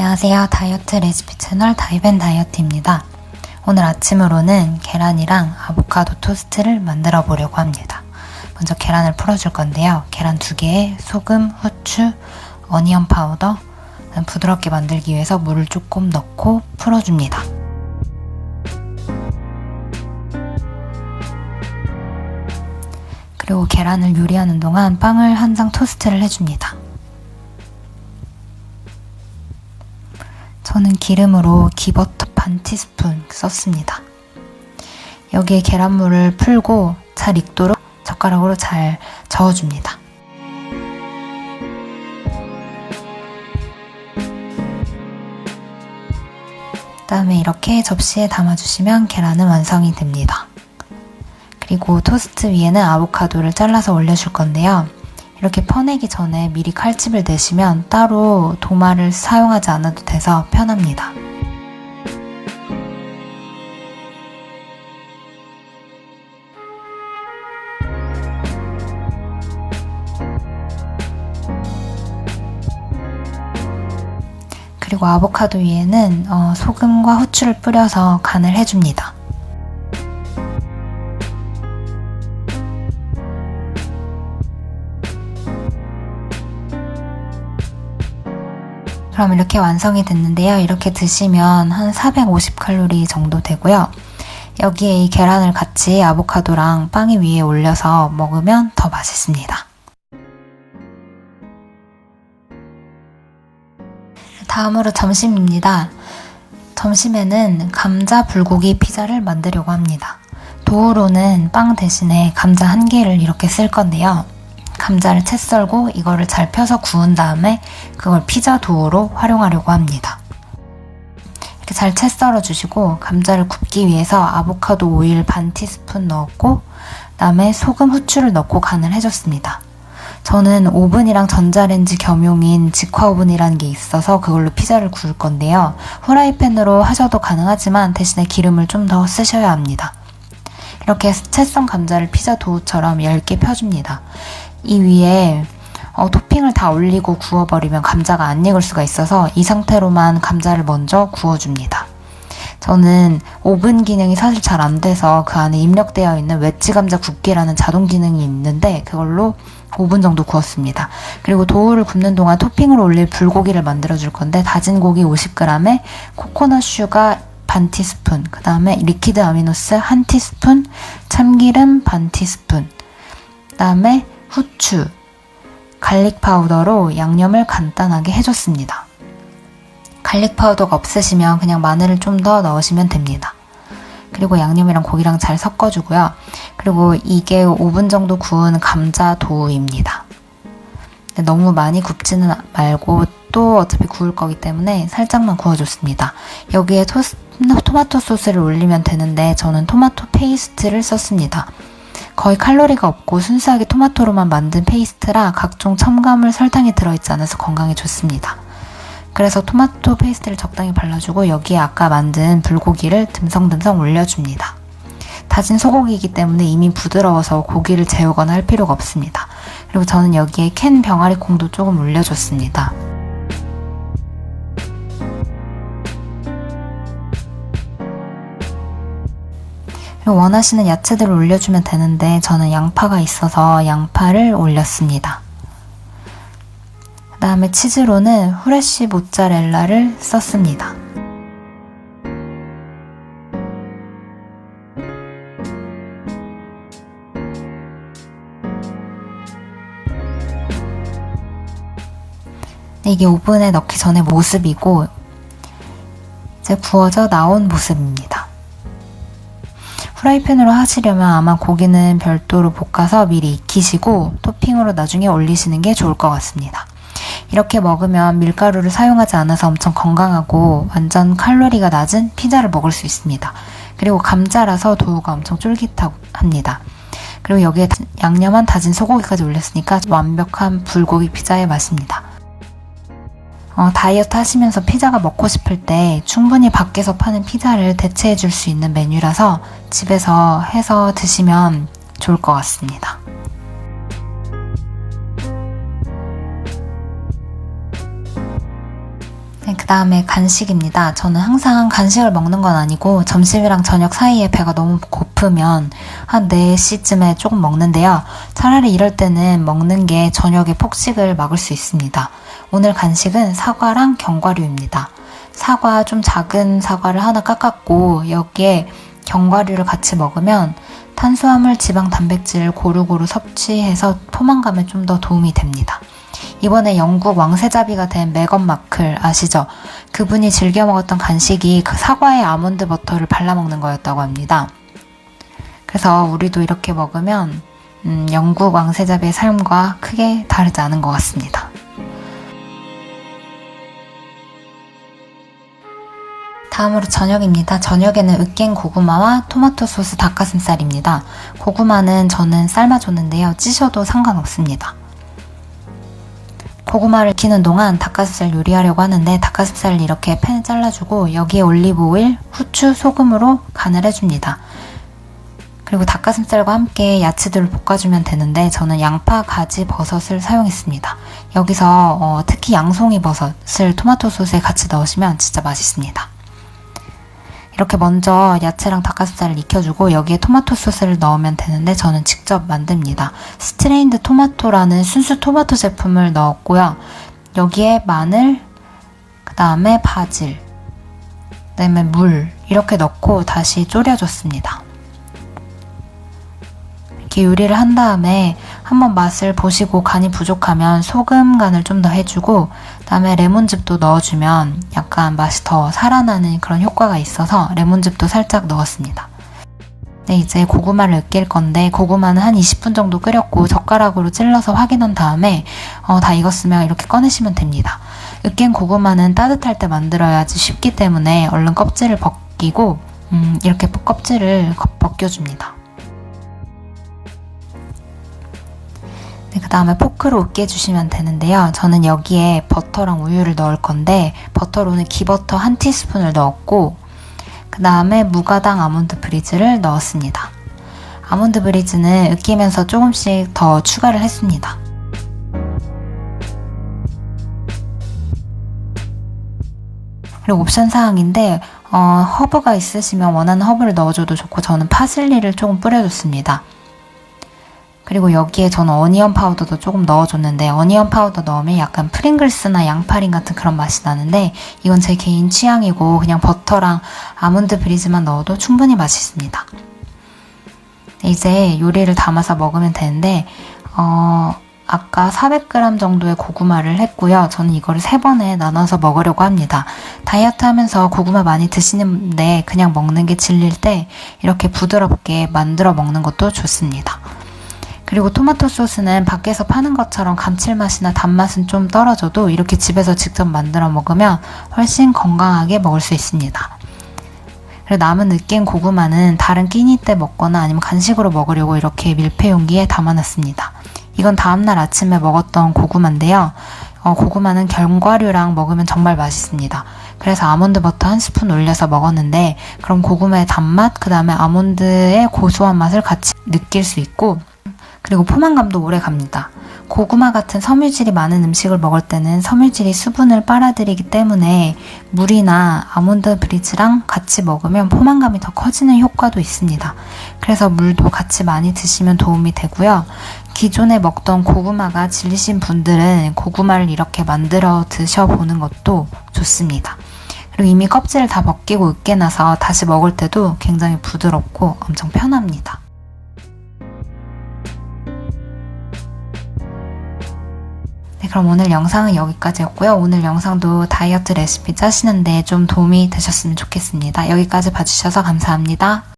안녕하세요. 다이어트 레시피 채널 다이벤다이어트입니다. 오늘 아침으로는 계란이랑 아보카도 토스트를 만들어 보려고 합니다. 먼저 계란을 풀어줄 건데요. 계란 2개에 소금, 후추, 어니언 파우더, 부드럽게 만들기 위해서 물을 조금 넣고 풀어줍니다. 그리고 계란을 요리하는 동안 빵을 한 장 토스트를 해줍니다. 저는 기름으로 기버터 반 티스푼 썼습니다. 여기에 계란물을 풀고 잘 익도록 젓가락으로 잘 저어줍니다. 그다음에 이렇게 접시에 담아주시면 계란은 완성이 됩니다. 그리고 토스트 위에는 아보카도를 잘라서 올려줄 건데요. 이렇게 퍼내기 전에 미리 칼집을 내시면 따로 도마를 사용하지 않아도 돼서 편합니다. 그리고 아보카도 위에는 소금과 후추를 뿌려서 간을 해줍니다. 그럼 이렇게 완성이 됐는데요. 이렇게 드시면 한 450칼로리 정도 되고요. 여기에 이 계란을 같이 아보카도랑 빵 위에 올려서 먹으면 더 맛있습니다. 다음으로 점심입니다. 점심에는 감자 불고기 피자를 만들려고 합니다. 도우로는 빵 대신에 감자 1개를 이렇게 쓸 건데요. 감자를 채 썰고 이거를 잘 펴서 구운 다음에 그걸 피자 도우로 활용하려고 합니다. 이렇게 잘 채 썰어 주시고 감자를 굽기 위해서 아보카도 오일 반 티스푼 넣었고 그다음에 소금, 후추를 넣고 간을 해줬습니다. 저는 오븐이랑 전자레인지 겸용인 직화 오븐이라는 게 있어서 그걸로 피자를 구울 건데요. 후라이팬으로 하셔도 가능하지만 대신에 기름을 좀 더 쓰셔야 합니다. 이렇게 채 썬 감자를 피자 도우처럼 얇게 펴줍니다. 이 위에 토핑을 다 올리고 구워버리면 감자가 안 익을 수가 있어서 이 상태로만 감자를 먼저 구워줍니다. 저는 오븐 기능이 사실 잘 안 돼서 그 안에 입력되어 있는 웨지 감자 굽기라는 자동 기능이 있는데 그걸로 5분 정도 구웠습니다. 그리고 도우를 굽는 동안 토핑으로 올릴 불고기를 만들어 줄 건데 다진 고기 50g에 코코넛 슈가 반 티스푼, 그 다음에 리퀴드 아미노스 1 티스푼, 참기름 반 티스푼, 그 다음에 후추, 갈릭 파우더로 양념을 간단하게 해줬습니다. 갈릭 파우더가 없으시면 그냥 마늘을 좀 더 넣으시면 됩니다. 그리고 양념이랑 고기랑 잘 섞어주고요. 그리고 이게 5분 정도 구운 감자 도우입니다. 너무 많이 굽지는 말고 또 어차피 구울 거기 때문에 살짝만 구워줬습니다. 여기에 토마토 소스를 올리면 되는데 저는 토마토 페이스트를 썼습니다. 거의 칼로리가 없고 순수하게 토마토로만 만든 페이스트라 각종 첨가물, 설탕이 들어있지 않아서 건강에 좋습니다. 그래서 토마토 페이스트를 적당히 발라주고 여기에 아까 만든 불고기를 듬성듬성 올려줍니다. 다진 소고기이기 때문에 이미 부드러워서 고기를 재우거나 할 필요가 없습니다. 그리고 저는 여기에 캔 병아리 콩도 조금 올려줬습니다. 그리고 원하시는 야채들을 올려주면 되는데 저는 양파가 있어서 양파를 올렸습니다. 그 다음에 치즈로는 후레쉬 모짜렐라를 썼습니다. 이게 오븐에 넣기 전에 모습이고 이제 구워져 나온 모습입니다. 프라이팬으로 하시려면 아마 고기는 별도로 볶아서 미리 익히시고 토핑으로 나중에 올리시는 게 좋을 것 같습니다. 이렇게 먹으면 밀가루를 사용하지 않아서 엄청 건강하고 완전 칼로리가 낮은 피자를 먹을 수 있습니다. 그리고 감자라서 도우가 엄청 쫄깃합니다. 그리고 여기에 양념한 다진 소고기까지 올렸으니까 완벽한 불고기 피자의 맛입니다. 다이어트 하시면서 피자가 먹고 싶을 때 충분히 밖에서 파는 피자를 대체해 줄 수 있는 메뉴라서 집에서 해서 드시면 좋을 것 같습니다. 다음에 간식입니다. 저는 항상 간식을 먹는 건 아니고 점심이랑 저녁 사이에 배가 너무 고프면 한 4시쯤에 조금 먹는데요. 차라리 이럴 때는 먹는 게 저녁에 폭식을 막을 수 있습니다. 오늘 간식은 사과랑 견과류입니다. 사과 좀 작은 사과를 하나 깎았고 여기에 견과류를 같이 먹으면 탄수화물, 지방, 단백질을 고루고루 섭취해서 포만감에 좀 더 도움이 됩니다. 이번에 영국 왕세자비가 된 메건 마클 아시죠? 그분이 즐겨 먹었던 간식이 그 사과에 아몬드 버터를 발라 먹는 거였다고 합니다. 그래서 우리도 이렇게 먹으면 영국 왕세자비의 삶과 크게 다르지 않은 것 같습니다. 다음으로 저녁입니다. 저녁에는 으깬 고구마와 토마토 소스 닭가슴살입니다. 고구마는 저는 삶아줬는데요. 찌셔도 상관없습니다. 고구마를 익히는 동안 닭가슴살 요리하려고 하는데 닭가슴살을 이렇게 팬에 잘라주고 여기에 올리브 오일, 후추, 소금으로 간을 해줍니다. 그리고 닭가슴살과 함께 야채들을 볶아주면 되는데 저는 양파, 가지, 버섯을 사용했습니다. 여기서 특히 양송이 버섯을 토마토 소스에 같이 넣으시면 진짜 맛있습니다. 이렇게 먼저 야채랑 닭가슴살을 익혀주고 여기에 토마토 소스를 넣으면 되는데 저는 직접 만듭니다. 스트레인드 토마토라는 순수 토마토 제품을 넣었고요. 여기에 마늘, 그 다음에 바질, 그 다음에 물 이렇게 넣고 다시 졸여줬습니다. 이렇게 요리를 한 다음에 한번 맛을 보시고 간이 부족하면 소금 간을 좀 더 해주고 그 다음에 레몬즙도 넣어주면 약간 맛이 더 살아나는 그런 효과가 있어서 레몬즙도 살짝 넣었습니다. 네, 이제 고구마를 으깰 건데 고구마는 한 20분 정도 끓였고 젓가락으로 찔러서 확인한 다음에 다 익었으면 이렇게 꺼내시면 됩니다. 으깬 고구마는 따뜻할 때 만들어야지 쉽기 때문에 얼른 껍질을 벗기고 이렇게 껍질을 벗겨줍니다. 네, 그 다음에 포크로 으깨주시면 되는데요. 저는 여기에 버터랑 우유를 넣을 건데 버터로는 기버터 1티스푼을 넣었고 그 다음에 무가당 아몬드 브리즈를 넣었습니다. 아몬드 브리즈는 으깨면서 조금씩 더 추가를 했습니다. 그리고 옵션 사항인데 허브가 있으시면 원하는 허브를 넣어줘도 좋고 저는 파슬리를 조금 뿌려줬습니다. 그리고 여기에 저는 어니언 파우더도 조금 넣어줬는데 어니언 파우더 넣으면 약간 프링글스나 양파링 같은 그런 맛이 나는데 이건 제 개인 취향이고 그냥 버터랑 아몬드 브리즈만 넣어도 충분히 맛있습니다. 이제 요리를 담아서 먹으면 되는데 아까 400g 정도의 고구마를 했고요. 저는 이거를 3번에 나눠서 먹으려고 합니다. 다이어트 하면서 고구마 많이 드시는데 그냥 먹는 게 질릴 때 이렇게 부드럽게 만들어 먹는 것도 좋습니다. 그리고 토마토 소스는 밖에서 파는 것처럼 감칠맛이나 단맛은 좀 떨어져도 이렇게 집에서 직접 만들어 먹으면 훨씬 건강하게 먹을 수 있습니다. 그리고 남은 으깬 고구마는 다른 끼니 때 먹거나 아니면 간식으로 먹으려고 이렇게 밀폐 용기에 담아놨습니다. 이건 다음날 아침에 먹었던 고구마인데요. 고구마는 견과류랑 먹으면 정말 맛있습니다. 그래서 아몬드 버터 1스푼 올려서 먹었는데 그럼 고구마의 단맛, 그 다음에 아몬드의 고소한 맛을 같이 느낄 수 있고 그리고 포만감도 오래 갑니다. 고구마 같은 섬유질이 많은 음식을 먹을 때는 섬유질이 수분을 빨아들이기 때문에 물이나 아몬드 브리즈랑 같이 먹으면 포만감이 더 커지는 효과도 있습니다. 그래서 물도 같이 많이 드시면 도움이 되고요. 기존에 먹던 고구마가 질리신 분들은 고구마를 이렇게 만들어 드셔보는 것도 좋습니다. 그리고 이미 껍질을 다 벗기고 으깨놔서 다시 먹을 때도 굉장히 부드럽고 엄청 편합니다. 네, 그럼 오늘 영상은 여기까지였고요. 오늘 영상도 다이어트 레시피 짜시는데 좀 도움이 되셨으면 좋겠습니다. 여기까지 봐주셔서 감사합니다.